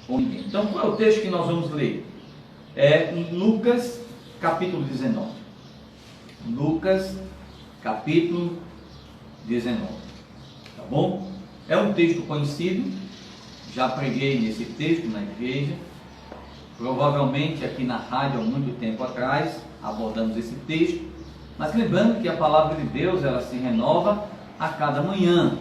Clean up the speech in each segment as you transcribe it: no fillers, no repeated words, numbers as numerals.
com ninguém. Então, qual é o texto que nós vamos ler? É em Lucas, capítulo 19. Lucas, capítulo 19. Tá bom? É um texto conhecido, já preguei nesse texto na igreja, provavelmente aqui na rádio há muito tempo atrás, abordamos esse texto, mas lembrando que a palavra de Deus, ela se renova a cada manhã,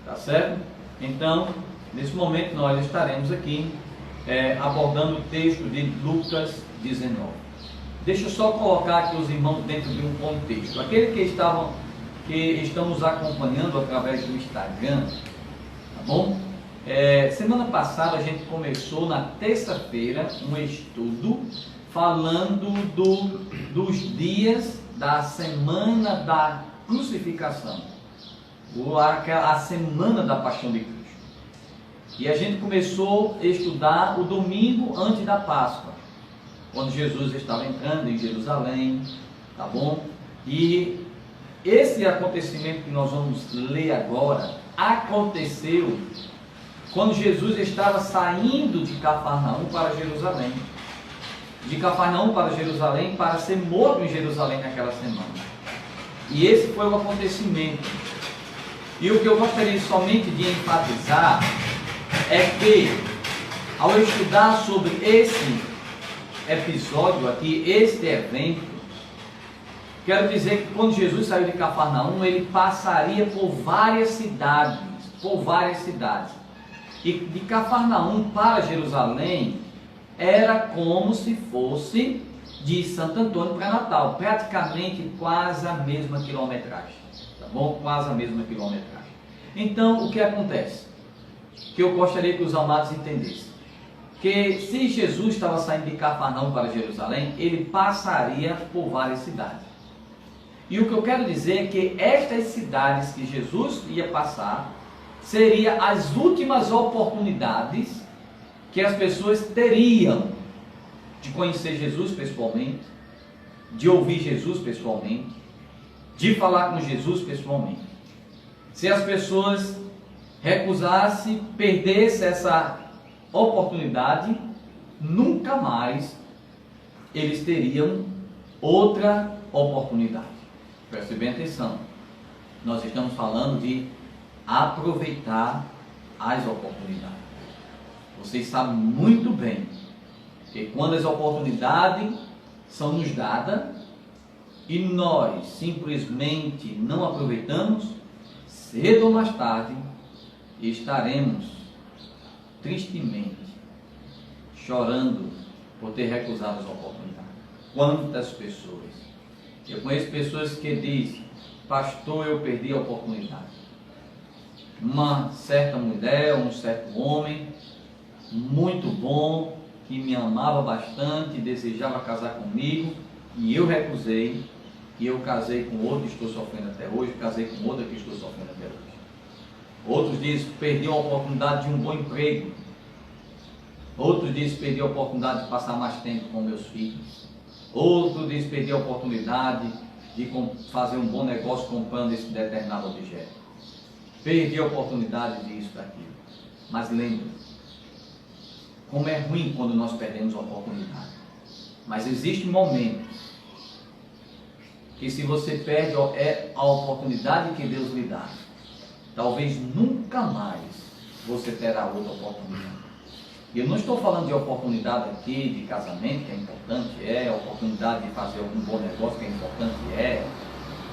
tá certo? Então, nesse momento nós estaremos aqui abordando o texto de Lucas 19. Deixa eu só colocar aqui os irmãos dentro de um contexto. Aqueles que estão nos acompanhando através do Instagram, tá bom? Semana passada a gente começou na terça-feira um estudo falando dos dias da semana da crucificação, a semana da paixão de Cristo. E a gente começou a estudar o domingo antes da Páscoa, quando Jesus estava entrando em Jerusalém, tá bom? E esse acontecimento que nós vamos ler agora aconteceu quando Jesus estava saindo de Cafarnaum para Jerusalém. De Cafarnaum para Jerusalém, para ser morto em Jerusalém naquela semana. E esse foi o acontecimento. E o que eu gostaria somente de enfatizar é que, ao estudar sobre esse episódio aqui, este evento, quero dizer que quando Jesus saiu de Cafarnaum, ele passaria por várias cidades. E de Cafarnaum para Jerusalém era como se fosse de Santo Antônio para Natal, praticamente quase a mesma quilometragem, tá bom? Quase a mesma quilometragem. Então, o que acontece? Que eu gostaria que os amados entendessem. Que se Jesus estava saindo de Cafarnaum para Jerusalém, ele passaria por várias cidades. E o que eu quero dizer é que estas cidades que Jesus ia passar, seriam as últimas oportunidades que as pessoas teriam de conhecer Jesus pessoalmente, de ouvir Jesus pessoalmente, de falar com Jesus pessoalmente. Se as pessoas recusassem, perdessem essa oportunidade, nunca mais eles teriam outra oportunidade. Preste bem atenção. Nós estamos falando de aproveitar as oportunidades. Vocês sabem muito bem que quando as oportunidades são nos dadas e nós simplesmente não aproveitamos, cedo ou mais tarde estaremos tristemente chorando por ter recusado as oportunidades. Quantas pessoas? Eu conheço pessoas que dizem: pastor, eu perdi a oportunidade. Uma certa mulher, um certo homem, muito bom, que me amava bastante, desejava casar comigo, e eu recusei, e eu casei com outro e estou sofrendo até hoje, casei com outra que estou sofrendo até hoje. Outros dizem: perdi a oportunidade de um bom emprego. Outros dizem: perdi a oportunidade de passar mais tempo com meus filhos. Outros dizem: perdi a oportunidade de fazer um bom negócio comprando esse determinado objeto. Perdi a oportunidade disso, daquilo. Mas lembre, como é ruim quando nós perdemos a oportunidade. Mas existem momentos que, se você perde a oportunidade que Deus lhe dá, talvez nunca mais você terá outra oportunidade. E eu não estou falando de oportunidade aqui de casamento, que é importante, oportunidade de fazer algum bom negócio, que é importante,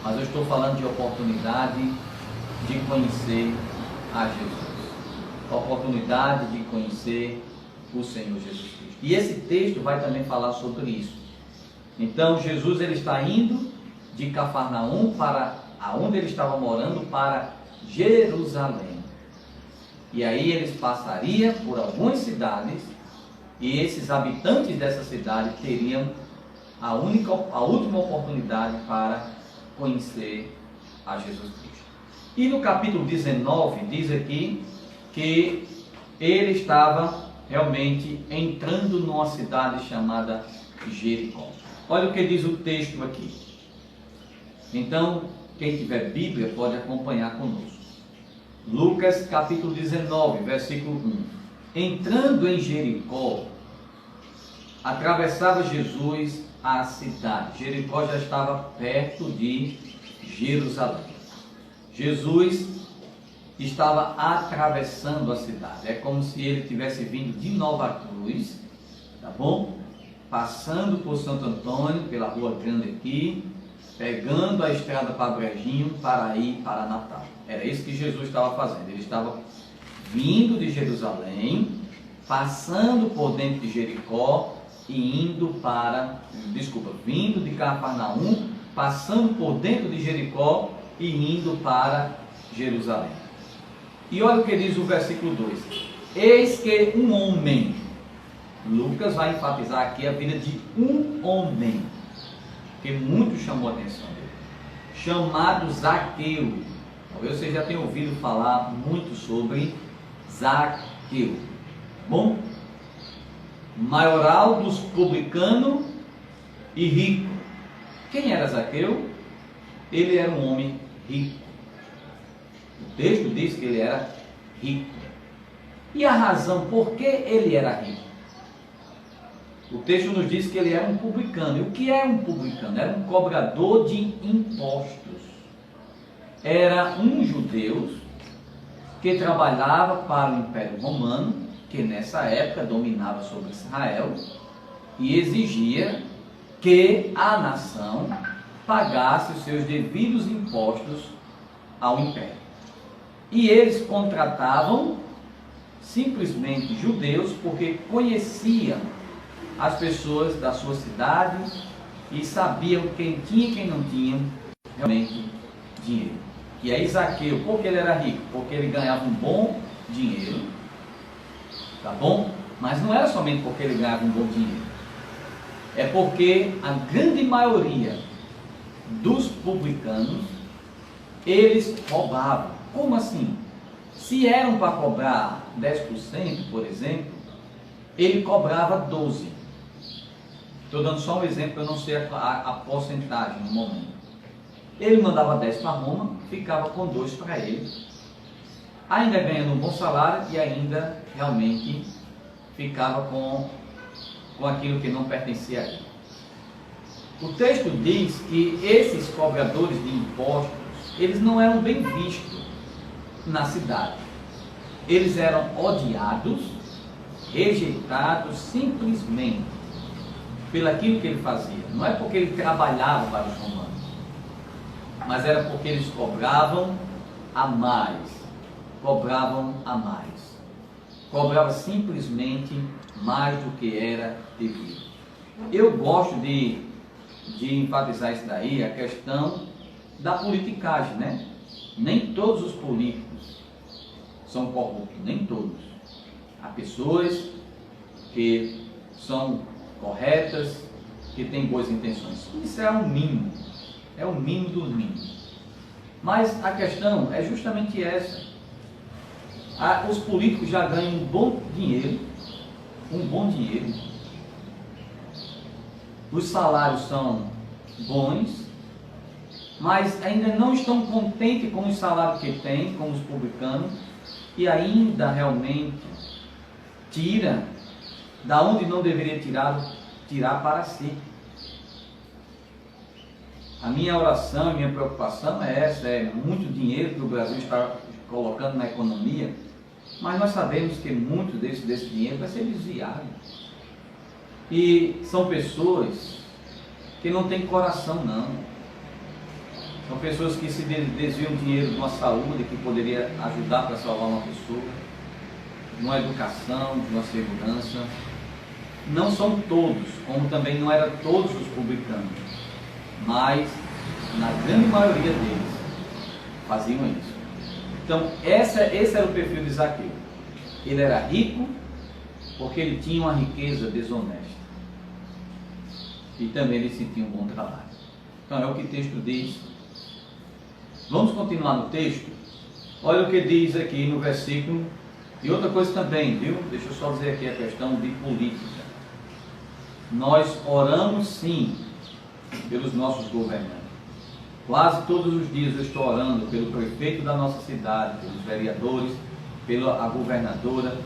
mas eu estou falando de oportunidade de conhecer a Jesus, oportunidade de conhecer o Senhor Jesus Cristo. E esse texto vai também falar sobre isso. Então Jesus, ele está indo de Cafarnaum para aonde ele estava morando, para Jerusalém. E aí eles passariam por algumas cidades, e esses habitantes dessa cidade teriam a última oportunidade para conhecer a Jesus Cristo. E no capítulo 19 diz aqui que ele estava realmente entrando numa cidade chamada Jericó. Olha o que diz o texto aqui. Então, quem tiver Bíblia pode acompanhar conosco. Lucas capítulo 19, versículo 1. Entrando em Jericó, atravessava Jesus a cidade. Jericó já estava perto de Jerusalém. Jesus estava atravessando a cidade. É como se ele tivesse vindo de Nova Cruz, tá bom? Passando por Santo Antônio, pela rua grande aqui, pegando a estrada para Brejinho para ir para Natal. Era isso que Jesus estava fazendo. Ele estava vindo de Jerusalém, passando por dentro de Jericó e vindo de Cafarnaum, passando por dentro de Jericó e indo para Jerusalém. E olha o que diz o versículo 2: eis que um homem, Lucas vai enfatizar aqui a vida de um homem, que muito chamou a atenção dele, chamado Zaqueu. Talvez você já tenha ouvido falar muito sobre Zaqueu. Bom, maioral dos publicanos e rico. Quem era Zaqueu? Ele era um homem rico. O texto diz que ele era rico. E a razão por que ele era rico? O texto nos diz que ele era um publicano. E o que é um publicano? Era um cobrador de impostos. Era um judeu que trabalhava para o Império Romano, que nessa época dominava sobre Israel, e exigia que a nação pagasse os seus devidos impostos ao Império. E eles contratavam simplesmente judeus porque conheciam as pessoas da sua cidade e sabiam quem tinha e quem não tinha realmente dinheiro. E aí Zaqueu, por que ele era rico? Porque ele ganhava um bom dinheiro, tá bom? Mas não era somente porque ele ganhava um bom dinheiro. É porque a grande maioria dos publicanos, eles roubavam. Como assim? Se eram para cobrar 10%, por exemplo, ele cobrava 12%. Estou dando só um exemplo, eu não sei a porcentagem no momento. Ele mandava 10 para Roma, ficava com 2 para ele, ainda ganhando um bom salário e ainda realmente ficava com aquilo que não pertencia a ele. O texto diz que esses cobradores de impostos, eles não eram bem vistos na cidade. Eles eram odiados, rejeitados simplesmente pelo aquilo que ele fazia. Não é porque ele trabalhava para os romanos, mas era porque eles cobravam a mais. Cobravam a mais. Cobrava simplesmente mais do que era devido. Eu gosto de enfatizar isso daí, a questão da politicagem, né? Nem todos os políticos são corruptos, nem todos. Há pessoas que são corretas, que têm boas intenções. Isso é o mínimo do mínimo. Mas a questão é justamente essa. Os políticos já ganham um bom dinheiro, os salários são bons, mas ainda não estão contentes com os salários que têm, como os publicanos, e ainda realmente tira da onde não deveria tirar para si. A minha oração e minha preocupação é essa, é muito dinheiro que o Brasil está colocando na economia, mas nós sabemos que muito desse dinheiro vai ser desviado. E são pessoas que não têm coração, não. São pessoas que se desviam dinheiro de uma saúde que poderia ajudar para salvar uma pessoa, de uma educação, de uma segurança. Não são todos, como também não eram todos os publicanos, mas na grande maioria deles faziam isso. Então esse era o perfil de Zaqueu. Ele era rico porque ele tinha uma riqueza desonesta e também ele sentia um bom trabalho. Então é o que o texto diz. Vamos continuar no texto. Olha o que diz aqui no versículo. E outra coisa também, viu? Deixa eu só dizer aqui a questão de política. Nós oramos sim pelos nossos governantes. Quase todos os dias eu estou orando pelo prefeito da nossa cidade, pelos vereadores, pela governadora,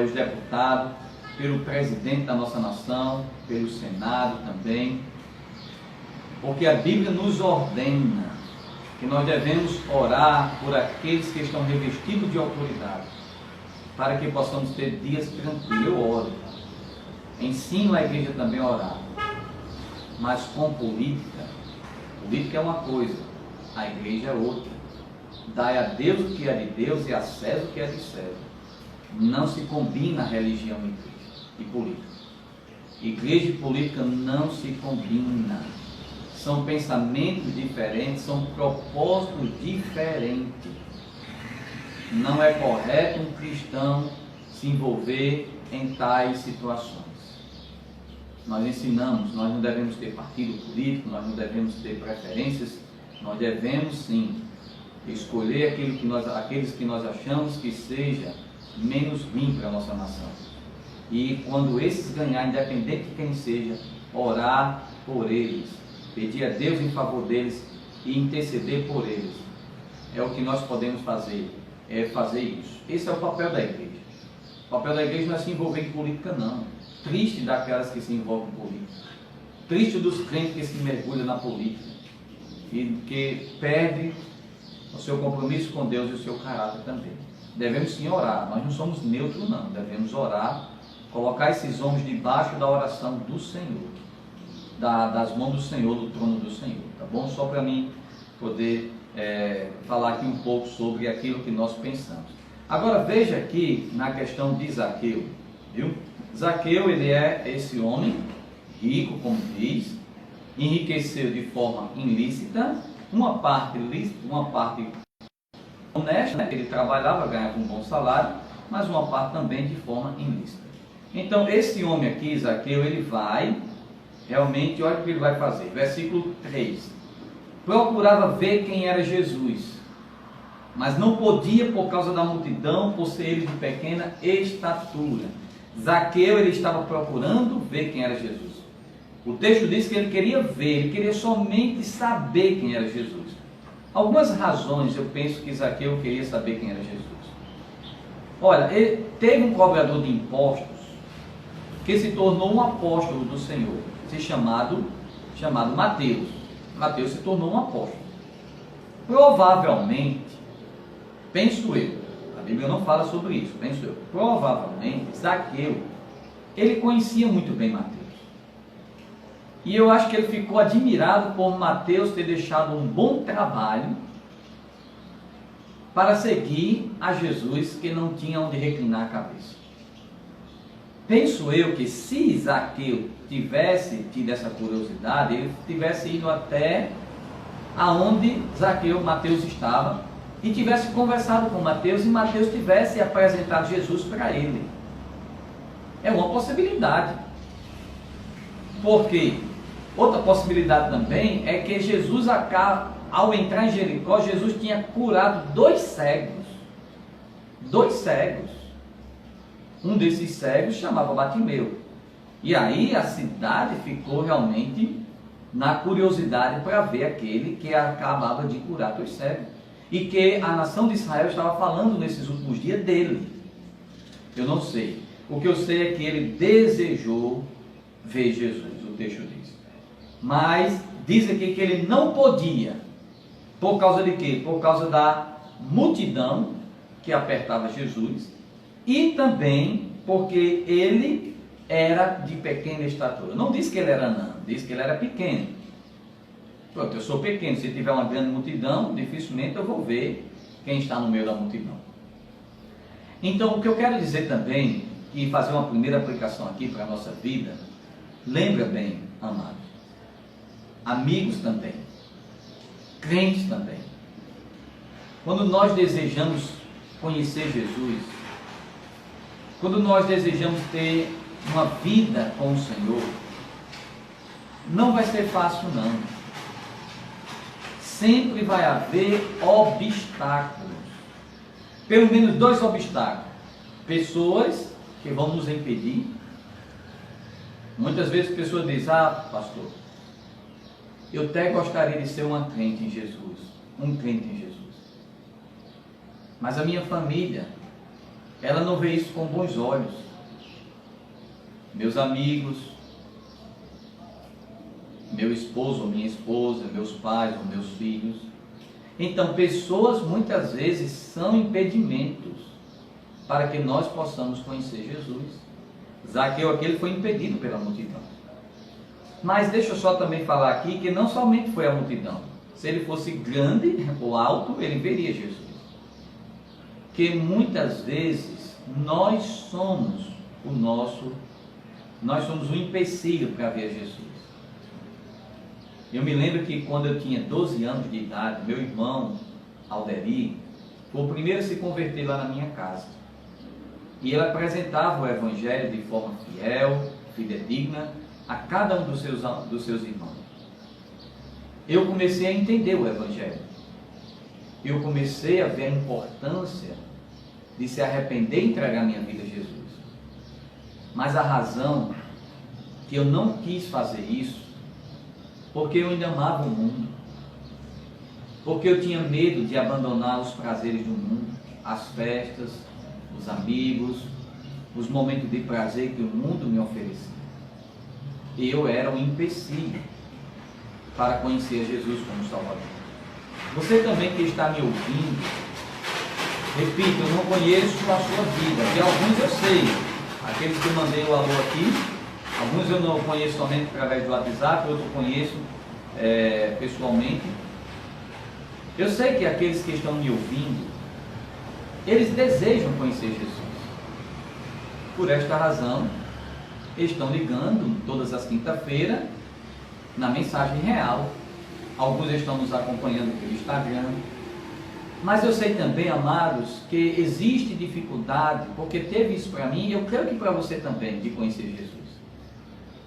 os deputados, pelo presidente da nossa nação, pelo Senado também, porque a Bíblia nos ordena que nós devemos orar por aqueles que estão revestidos de autoridade, para que possamos ter dias tranquilos. Eu oro, ensino a igreja também a orar, mas com política é uma coisa, a igreja é outra. Dai a Deus o que é de Deus e a César o que é de César. Não se combina religião e política. Igreja e política não se combinam. São pensamentos diferentes, são propósitos diferentes. Não é correto um cristão se envolver em tais situações. Nós ensinamos, nós não devemos ter partido político, nós não devemos ter preferências, nós devemos sim escolher aqueles que nós achamos que seja menos ruim para a nossa nação. E quando esses ganharem, independente de quem seja, orar por eles, pedir a Deus em favor deles e interceder por eles. É o que nós podemos fazer, é fazer isso. Esse é o papel da igreja. O papel da igreja não é se envolver em política, não. Triste daquelas que se envolvem em política. Triste dos crentes que se mergulham na política e que perdem o seu compromisso com Deus e o seu caráter também. Devemos sim orar, nós não somos neutros não, devemos orar, colocar esses homens debaixo da oração do Senhor, das mãos do Senhor, do trono do Senhor, tá bom? Só para mim poder falar aqui um pouco sobre aquilo que nós pensamos. Agora veja aqui na questão de Zaqueu, viu? Zaqueu, ele é esse homem rico, como diz, enriqueceu de forma ilícita, uma parte lícita, uma parte honesta, né? Ele trabalhava, ganhava um bom salário, mas uma parte também de forma ilícita. Então esse homem aqui, Zaqueu, ele vai, realmente, olha o que ele vai fazer, versículo 3, procurava ver quem era Jesus, mas não podia por causa da multidão, por ser ele de pequena estatura. Zaqueu, ele estava procurando ver quem era Jesus. O texto diz que ele queria ver, ele queria somente saber quem era Jesus. Algumas razões eu penso que Zaqueu queria saber quem era Jesus. Olha, ele teve um cobrador de impostos que se tornou um apóstolo do Senhor, chamado Mateus. Mateus se tornou um apóstolo. Provavelmente, penso eu, a Bíblia não fala sobre isso, penso eu, provavelmente Zaqueu, ele conhecia muito bem Mateus. E eu acho que ele ficou admirado por Mateus ter deixado um bom trabalho para seguir a Jesus, que não tinha onde reclinar a cabeça. Penso eu que se Zaqueu tivesse tido essa curiosidade, ele tivesse ido até aonde Mateus estava e tivesse conversado com Mateus e Mateus tivesse apresentado Jesus para ele. É uma possibilidade. Porque outra possibilidade também é que Jesus, ao entrar em Jericó, Jesus tinha curado 2 cegos. 2 cegos. Um desses cegos chamava Batimeu. E aí a cidade ficou realmente na curiosidade para ver aquele que acabava de curar 2 cegos. E que a nação de Israel estava falando nesses últimos dias dele. Eu não sei. O que eu sei é que ele desejou ver Jesus, o texto diz. Mas diz aqui que ele não podia. Por causa de quê? Por causa da multidão que apertava Jesus. E também porque ele era de pequena estatura. Não diz que ele era anão, diz que ele era pequeno. Pronto, eu sou pequeno, se tiver uma grande multidão, dificilmente eu vou ver quem está no meio da multidão. Então, o que eu quero dizer também, e fazer uma primeira aplicação aqui para a nossa vida, lembra bem, amados, amigos também, crentes também, quando nós desejamos conhecer Jesus, quando nós desejamos ter uma vida com o Senhor, não vai ser fácil não. Sempre vai haver obstáculos. Pelo menos 2 obstáculos. Pessoas que vão nos impedir. Muitas vezes pessoas dizem, pastor, eu até gostaria de ser uma crente em Jesus, um crente em Jesus. Mas a minha família, ela não vê isso com bons olhos. Meus amigos, meu esposo ou minha esposa, meus pais ou meus filhos. Então, pessoas muitas vezes são impedimentos para que nós possamos conhecer Jesus. Zaqueu aquele foi impedido pela multidão. Mas deixa eu só também falar aqui que não somente foi a multidão. Se ele fosse grande ou alto, ele veria Jesus. Que muitas vezes nós somos o empecilho para ver Jesus. Eu me lembro que quando eu tinha 12 anos de idade, meu irmão Alderi foi o primeiro a se converter lá na minha casa. E ele apresentava o Evangelho de forma fiel, fidedigna, a cada um dos seus irmãos. Eu comecei a entender o Evangelho. Eu comecei a ver a importância de se arrepender e entregar minha vida a Jesus. Mas a razão que eu não quis fazer isso, porque eu ainda amava o mundo, porque eu tinha medo de abandonar os prazeres do mundo, as festas, os amigos, os momentos de prazer que o mundo me oferecia. Eu era um empecilho para conhecer Jesus como Salvador. Você também que está me ouvindo, repito, eu não conheço a sua vida, de alguns eu sei, aqueles que eu mandei o alô aqui, alguns eu não conheço somente através do WhatsApp, outros eu conheço pessoalmente. Eu sei que aqueles que estão me ouvindo, eles desejam conhecer Jesus. Por esta razão, estão ligando todas as quinta-feiras na mensagem real. Alguns estão nos acompanhando pelo Instagram. Mas eu sei também, amados, que existe dificuldade, porque teve isso para mim, e eu creio que para você também, de conhecer Jesus.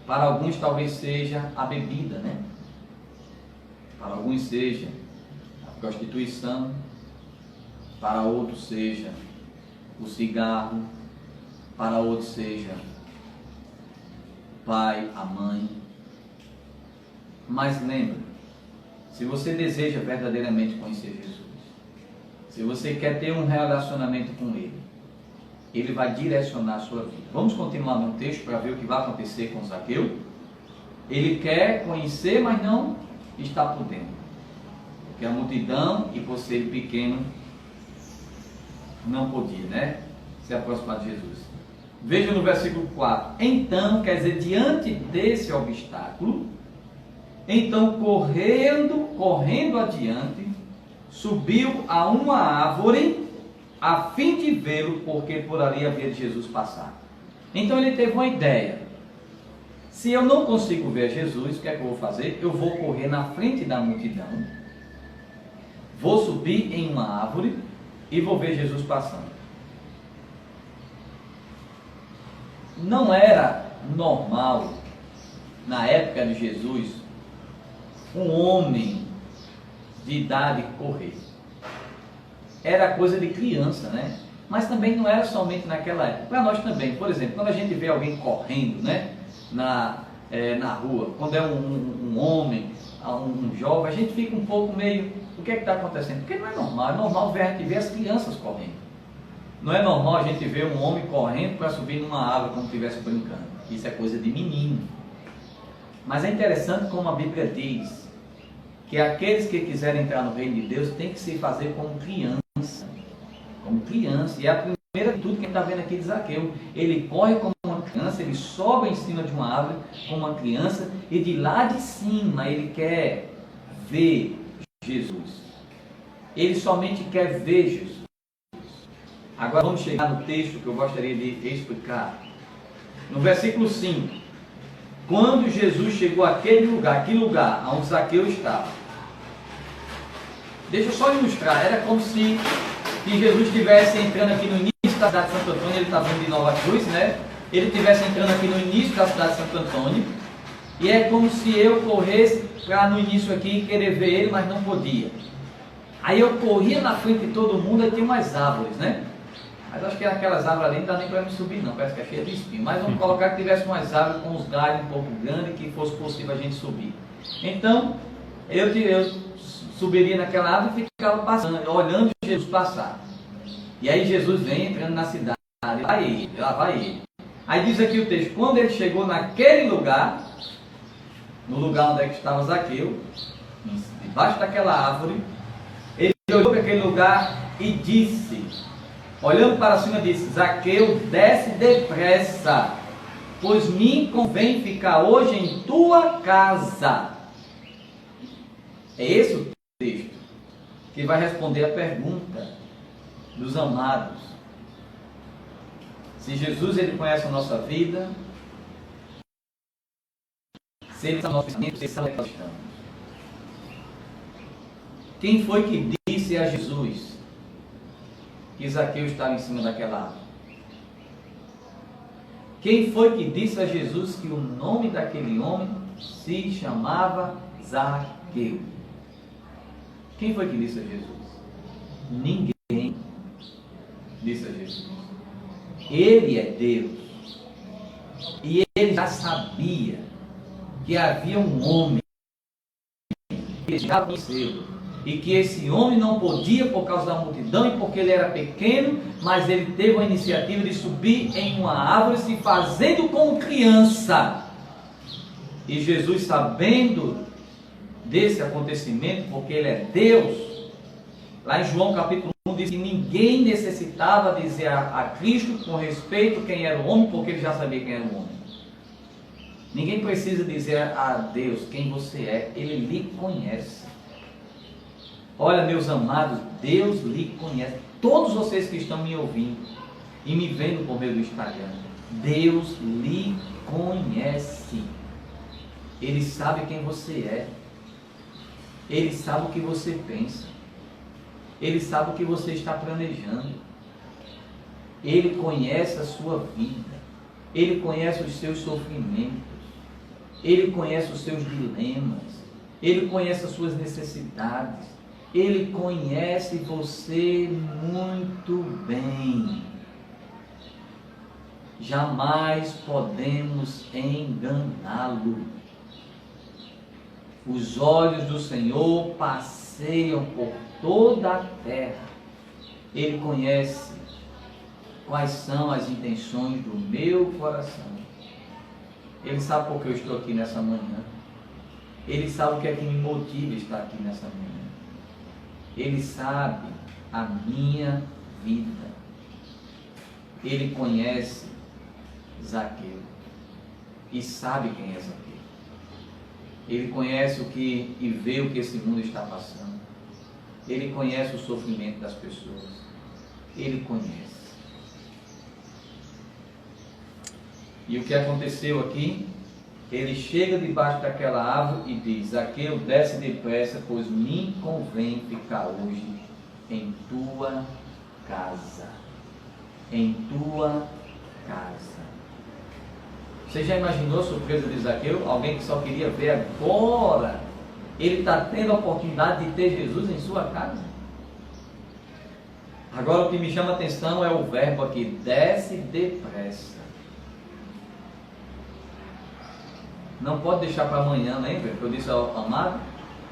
Para alguns talvez seja a bebida, né? Para alguns seja a prostituição, para outros seja o cigarro, para outros seja o pai, a mãe. Mas lembre, se você deseja verdadeiramente conhecer Jesus, se você quer ter um relacionamento com Ele, Ele vai direcionar a sua vida. Vamos continuar no texto para ver o que vai acontecer com Zaqueu. Ele quer conhecer, mas não está podendo. Porque a multidão, e por ser pequeno, não podia, né? Se aproximar de Jesus. Veja no versículo 4. Então, quer dizer, diante desse obstáculo, então correndo adiante, subiu a uma árvore a fim de vê-lo, porque por ali havia de Jesus passar. Então ele teve uma ideia. Se eu não consigo ver Jesus, o que é que eu vou fazer? Eu vou correr na frente da multidão, vou subir em uma árvore e vou ver Jesus passando. Não era normal, na época de Jesus, um homem de idade correr. Era coisa de criança, né? Mas também não era somente naquela época. Para nós também, por exemplo, quando a gente vê alguém correndo, né? Na rua, quando é um homem, um jovem, a gente fica um pouco meio, o que é que está acontecendo? Porque não é normal. É normal a gente ver as crianças correndo. Não é normal a gente ver um homem correndo para subir numa árvore como se estivesse brincando. Isso é coisa de menino. Mas é interessante como a Bíblia diz que aqueles que quiserem entrar no reino de Deus tem que se fazer como criança. Como criança. E é a primeira atitude que a gente está vendo aqui de Zaqueu. Ele corre como uma criança, ele sobe em cima de uma árvore como uma criança e de lá de cima ele quer ver Jesus. Ele somente quer ver Jesus. Agora vamos chegar no texto que eu gostaria de explicar. No versículo 5. Quando Jesus chegou àquele lugar, que lugar onde Zaqueu estava. Deixa eu só ilustrar. Era como se Jesus estivesse entrando aqui no início da cidade de Santo Antônio. Ele está vindo de Nova Cruz, né? Ele estivesse entrando aqui no início da cidade de Santo Antônio. E é como se eu corresse para no início aqui querer ver ele, mas não podia. Aí eu corria na frente de todo mundo e tinha umas árvores, né? Mas acho que aquelas árvores ali não dá nem para me subir não, parece que é cheia de espinho. Mas vamos colocar que tivesse umas árvores com uns galhos um pouco grandes que fosse possível a gente subir. Então, eu subiria naquela árvore e ficava passando, olhando Jesus passar. E aí Jesus vem entrando na cidade, lá vai ele. Aí diz aqui o texto, quando ele chegou naquele lugar, no lugar onde é que estava Zaqueu, debaixo daquela árvore, ele olhou para aquele lugar e disse, olhando para cima, disse, Zaqueu, desce depressa, pois me convém ficar hoje em tua casa. É esse o texto que vai responder a pergunta dos amados. Se Jesus ele conhece a nossa vida, se ele sabe o nosso pensamento, se ele sabe o que nós estamos. Quem foi que disse a Jesus que Zaqueu estava em cima daquela árvore? Quem foi que disse a Jesus que o nome daquele homem se chamava Zaqueu? Quem foi que disse a Jesus? Ninguém disse a Jesus. Ele é Deus. E ele já sabia que havia um homem que já conheceu. E que esse homem não podia por causa da multidão e porque ele era pequeno, mas ele teve a iniciativa de subir em uma árvore se fazendo como criança. E Jesus, sabendo desse acontecimento, porque ele é Deus, lá em João capítulo 1 diz que ninguém necessitava dizer a Cristo com respeito quem era o homem, porque ele já sabia quem era o homem. Ninguém precisa dizer a Deus quem você é, ele lhe conhece. Olha, meus amados, Deus lhe conhece. Todos vocês que estão me ouvindo e me vendo por meio do Instagram, Deus lhe conhece. Ele sabe quem você é. Ele sabe o que você pensa. Ele sabe o que você está planejando. Ele conhece a sua vida. Ele conhece os seus sofrimentos. Ele conhece os seus dilemas. Ele conhece as suas necessidades. Ele conhece você muito bem. Jamais podemos enganá-lo. Os olhos do Senhor passeiam por toda a terra. Ele conhece quais são as intenções do meu coração. Ele sabe por que eu estou aqui nessa manhã. Ele sabe o que é que me motiva a estar aqui nessa manhã. Ele sabe a minha vida. Ele conhece Zaqueu e sabe quem é Zaqueu. Ele conhece o que e vê o que esse mundo está passando. Ele conhece o sofrimento das pessoas. Ele conhece. E o que aconteceu aqui? Ele chega debaixo daquela árvore e diz, Zaqueu, desce depressa, pois me convém ficar hoje em tua casa. Em tua casa. Você já imaginou a surpresa de Zaqueu? Alguém que só queria ver agora. Ele está tendo a oportunidade de ter Jesus em sua casa. Agora o que me chama a atenção é o verbo aqui, desce depressa. Não pode deixar para amanhã, lembra? Que eu disse ao amado,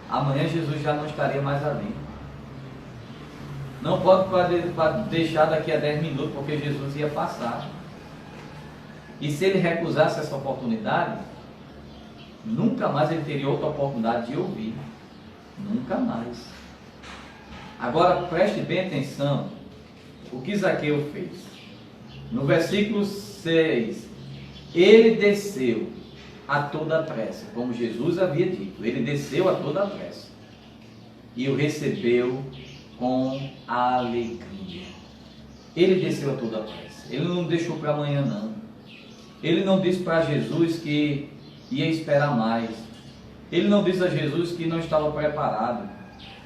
amanhã Jesus já não estaria mais ali. Não pode deixar daqui a 10 minutos, porque Jesus ia passar. E se ele recusasse essa oportunidade, nunca mais ele teria outra oportunidade de ouvir. Nunca mais. Agora preste bem atenção o que Zaqueu fez. No versículo 6, ele desceu a toda pressa, como Jesus havia dito. Ele desceu a toda pressa e o recebeu com alegria. Ele desceu a toda pressa. Ele não deixou para amanhã, não. Ele não disse para Jesus que ia esperar mais. Ele não disse a Jesus que não estava preparado.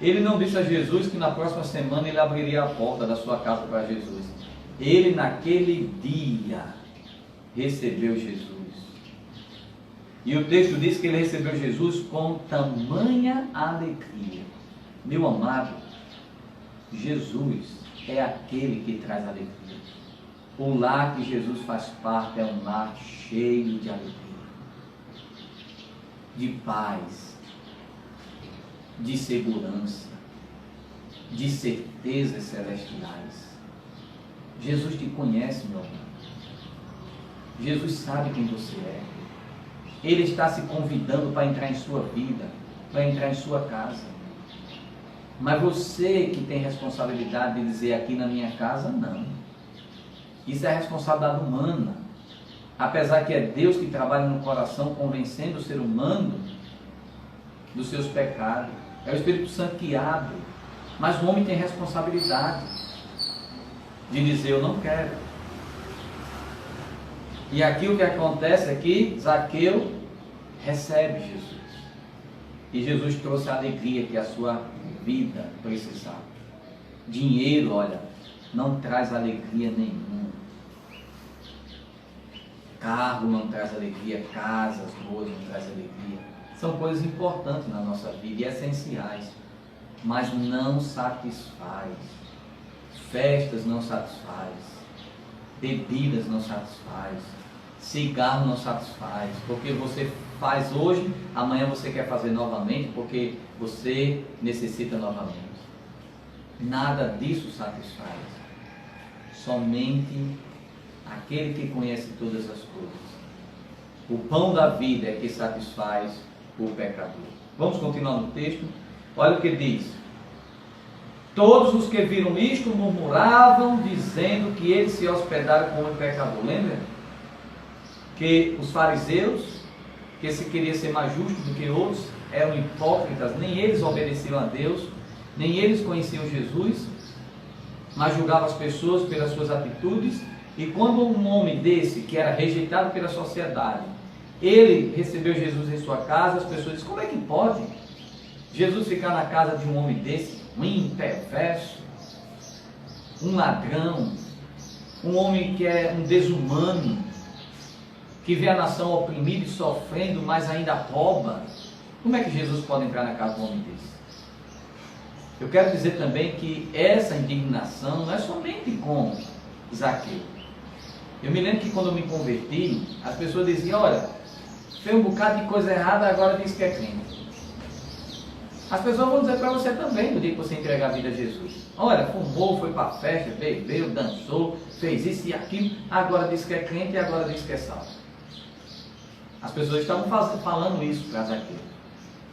Ele não disse a Jesus que na próxima semana ele abriria a porta da sua casa para Jesus. Ele naquele dia recebeu Jesus. E o texto diz que ele recebeu Jesus com tamanha alegria. Meu amado, Jesus é aquele que traz alegria. O lar que Jesus faz parte é um lar cheio de alegria, de paz, de segurança, de certezas celestiais. Jesus te conhece, meu amor. Jesus sabe quem você é. Ele está se convidando para entrar em sua vida, para entrar em sua casa. Mas você que tem responsabilidade de dizer aqui na minha casa, não. Isso é responsabilidade humana. Apesar que é Deus que trabalha no coração, convencendo o ser humano dos seus pecados. É o Espírito Santo que abre. Mas o homem tem responsabilidade de dizer, eu não quero. E aqui o que acontece é que Zaqueu recebe Jesus. E Jesus trouxe a alegria que a sua vida precisava. Dinheiro, olha, não traz alegria nenhuma. Carro não traz alegria, casas boas não traz alegria. São coisas importantes na nossa vida e essenciais, mas não satisfaz. Festas não satisfaz. Bebidas não satisfaz. Cigarro não satisfaz, porque você faz hoje, amanhã você quer fazer novamente, porque você necessita novamente. Nada disso satisfaz. Somente aquele que conhece todas as coisas. O pão da vida é que satisfaz o pecador. Vamos continuar no texto. Olha o que diz. Todos os que viram isto murmuravam, dizendo que eles se hospedaram com o pecador. Lembra? Que os fariseus, que se queria ser mais justo do que outros, eram hipócritas, nem eles obedeciam a Deus, nem eles conheciam Jesus, mas julgavam as pessoas pelas suas atitudes. E quando um homem desse, que era rejeitado pela sociedade, ele recebeu Jesus em sua casa, as pessoas dizem, como é que pode Jesus ficar na casa de um homem desse, ruim, perverso, um ladrão, um homem que é um desumano, que vê a nação oprimida e sofrendo, mas ainda rouba? Como é que Jesus pode entrar na casa de um homem desse? Eu quero dizer também que essa indignação não é somente com Zaqueu. Eu me lembro que quando eu me converti, as pessoas diziam, olha, fez um bocado de coisa errada, agora diz que é crente. As pessoas vão dizer para você também, no dia que você entregar a vida a Jesus. Olha, fumou, foi para a festa, bebeu, dançou, fez isso e aquilo, agora diz que é crente e agora diz que é salvo. As pessoas estavam falando isso para Zaqueu.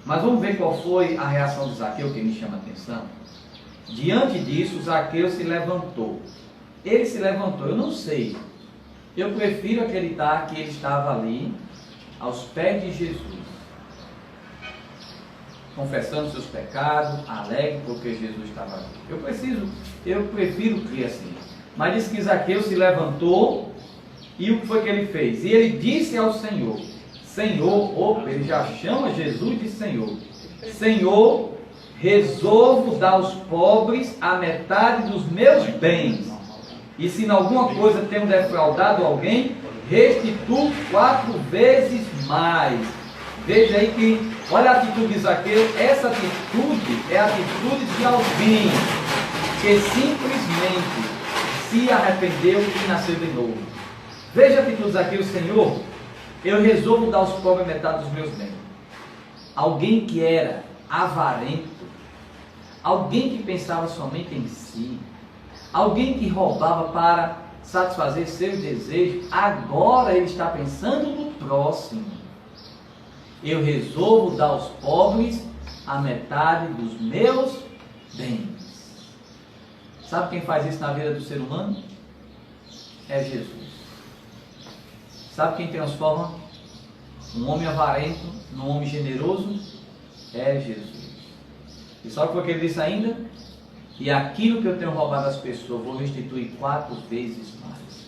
Mas vamos ver qual foi a reação de Zaqueu, que me chama a atenção. Diante disso, Zaqueu se levantou. Ele se levantou, eu não sei. Eu prefiro acreditar que ele estava ali, aos pés de Jesus, confessando seus pecados, alegre porque Jesus estava ali. Eu prefiro crer assim. Mas diz que Zaqueu se levantou e o que foi que ele fez? E ele disse ao Senhor, ele já chama Jesus de Senhor. Senhor, resolvo dar aos pobres a metade dos meus bens. E se em alguma coisa tenho defraudado alguém, restituo 4 vezes mais. Veja aí que, olha a atitude de Zaqueu. Essa atitude é a atitude de alguém que simplesmente se arrependeu e nasceu de novo. Veja a atitude de Zaqueu. Senhor, eu resolvo dar aos pobres metade dos meus bens. Alguém que era avarento, alguém que pensava somente em si, alguém que roubava para satisfazer seus desejos, agora ele está pensando no próximo. Eu resolvo dar aos pobres a metade dos meus bens. Sabe quem faz isso na vida do ser humano? É Jesus. Sabe quem transforma um homem avarento num homem generoso? É Jesus. E sabe o que ele disse ainda? E aquilo que eu tenho roubado às pessoas, vou restituir 4 vezes mais.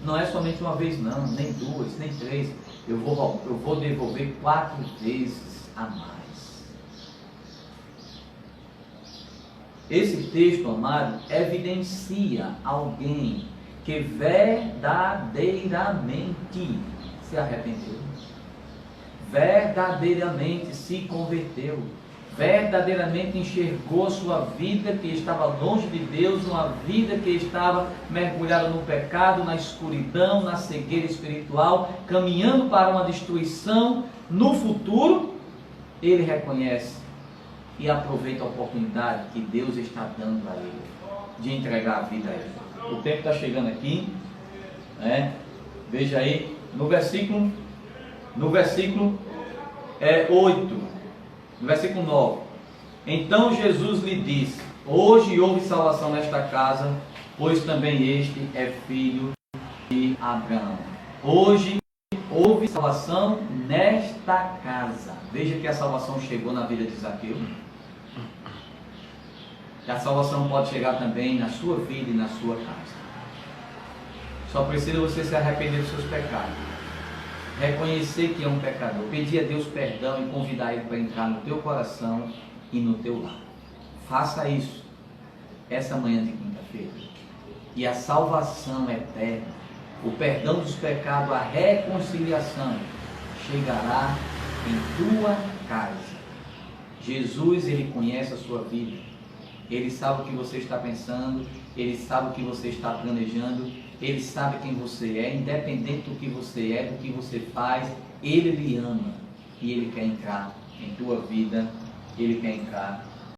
Não é somente uma vez não, nem 2, nem 3. Eu vou devolver 4 vezes a mais. Esse texto, amado, evidencia alguém que verdadeiramente se arrependeu, verdadeiramente se converteu, verdadeiramente enxergou sua vida que estava longe de Deus, uma vida que estava mergulhada no pecado, na escuridão, na cegueira espiritual, caminhando para uma destruição no futuro. Ele reconhece e aproveita a oportunidade que Deus está dando a ele de entregar a vida a ele. O tempo está chegando aqui, né? Veja aí, no versículo 8, no versículo 9. Então Jesus lhe disse: hoje houve salvação nesta casa, pois também este é filho de Abraão. Hoje houve salvação nesta casa. Veja que a salvação chegou na vida de Zaqueu. E a salvação pode chegar também na sua vida e na sua casa. Só precisa você se arrepender dos seus pecados, reconhecer que é um pecador, pedir a Deus perdão e convidar Ele para entrar no teu coração e no teu lar. Faça isso essa manhã de quinta-feira, e a salvação eterna, o perdão dos pecados, a reconciliação chegará em tua casa. Jesus, Ele conhece a sua vida, Ele sabe o que você está pensando, Ele sabe o que você está planejando, Ele sabe quem você é, independente do que você é, do que você faz. Ele lhe ama e Ele quer entrar em tua vida, Ele quer entrar